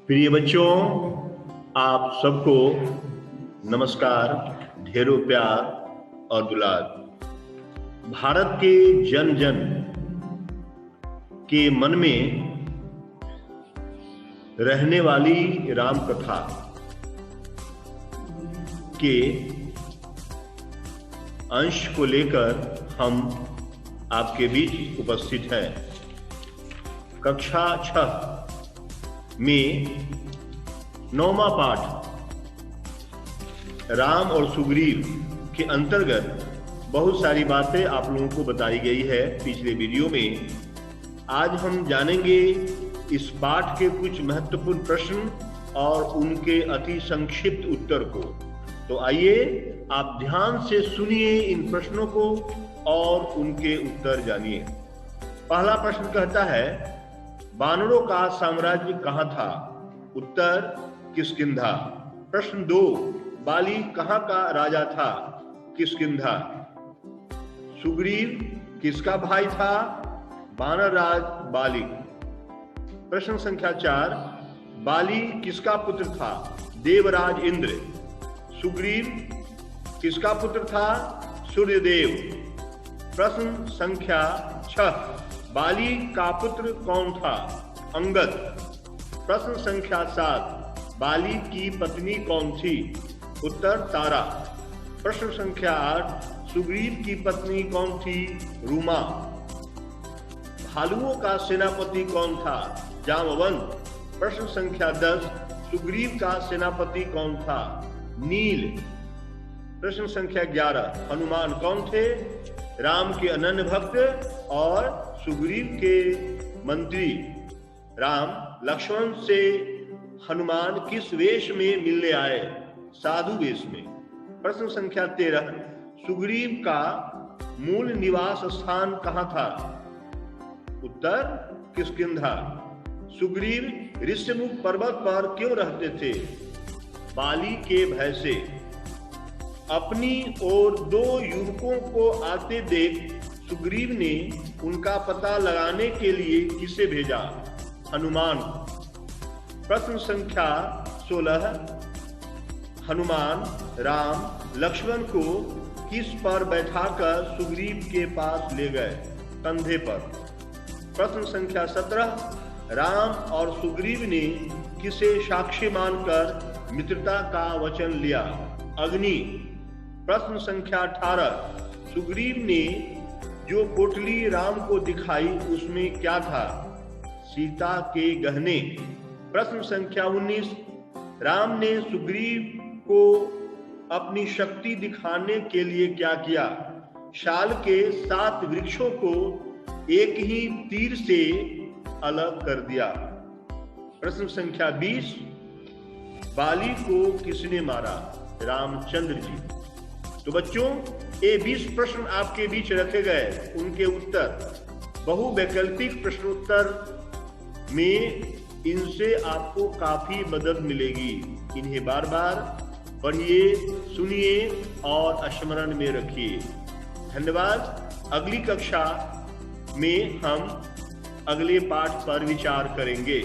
प्रिय बच्चों, आप सबको नमस्कार, ढेरों प्यार और दुलार। भारत के जन जन के मन में रहने वाली राम कथा के अंश को लेकर हम आपके बीच उपस्थित हैं। कक्षा 6 में 9वां पाठ राम और सुग्रीव के अंतर्गत बहुत सारी बातें आप लोगों को बताई गई है पिछले वीडियो में। आज हम जानेंगे इस पाठ के कुछ महत्वपूर्ण प्रश्न और उनके अति संक्षिप्त उत्तर को। तो आइए आप ध्यान से सुनिए इन प्रश्नों को और उनके उत्तर जानिए। पहला प्रश्न कहता है, वानरों का साम्राज्य कहाँ था? उत्तर, किष्किंधा। प्रश्न 2, बाली कहाँ का राजा था? किष्किंधा। सुग्रीव किसका भाई था? वानर राज बाली। प्रश्न संख्या 4, बाली किसका पुत्र था? देवराज इंद्र। सुग्रीव किसका पुत्र था? सूर्यदेव। प्रश्न संख्या 6, बाली का पुत्र कौन था? अंगद। प्रश्न संख्या 7, बाली की पत्नी कौन थी? उत्तर, तारा। प्रश्न संख्या 8, सुग्रीव की पत्नी कौन थी? रूमा। भालुओं का सेनापति कौन था? जामवंत। प्रश्न संख्या 10, सुग्रीव का सेनापति कौन था? नील। प्रश्न संख्या 11, हनुमान कौन थे? राम के अनन्य भक्त और सुग्रीव के मंत्री। राम लक्ष्मण से हनुमान किस वेश में मिलने आए? साधु वेश में। प्रश्न संख्या 13, सुग्रीव का मूल निवास स्थान कहाँ था? उत्तर, किष्किंधा। सुग्रीव ऋष्यमुख पर्वत पर क्यों रहते थे? बाली के भय से। अपनी ओर 2 युवकों को आते देख सुग्रीव ने उनका पता लगाने के लिए किसे भेजा? हनुमान। प्रश्न संख्या 16, हनुमान राम लक्ष्मण को किस पर बैठाकर सुग्रीव के पास ले गए? कंधे पर। प्रश्न संख्या 17, राम और सुग्रीव ने किसे साक्षी मानकर मित्रता का वचन लिया? अग्नि। प्रश्न संख्या 18, सुग्रीव ने जो पोटली राम को दिखाई उसमें क्या था? सीता के गहने। प्रश्न संख्या 19, राम ने सुग्रीव को अपनी शक्ति दिखाने के लिए क्या किया? शाल के 7 वृक्षों को एक ही तीर से अलग कर दिया। प्रश्न संख्या 20, बाली को किसने मारा? रामचंद्र जी। तो बच्चों, ये 20 प्रश्न आपके बीच रखे गए, उनके उत्तर बहुवैकल्पिक प्रश्नोत्तर में इनसे आपको काफी मदद मिलेगी। इन्हें बार बार पढ़िए, सुनिए और स्मरण में रखिए। धन्यवाद। अगली कक्षा में हम अगले पाठ पर विचार करेंगे।